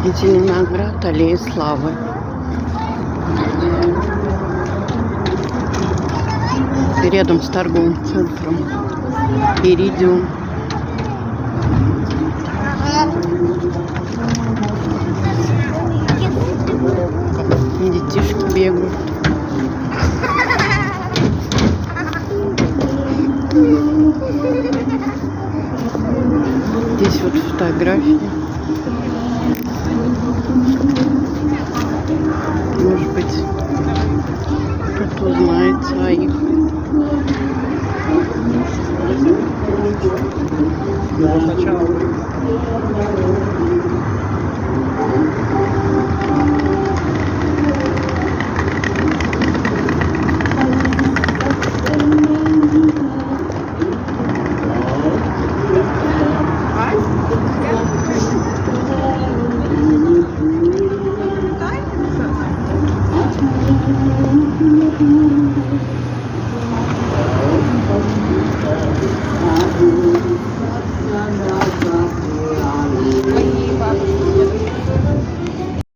Зеленоград, аллея славы. Рядом с торговым центром Иридиум. Детишки бегают. Здесь вот фотографии. Может быть, кто-то узнает своих. Сначала.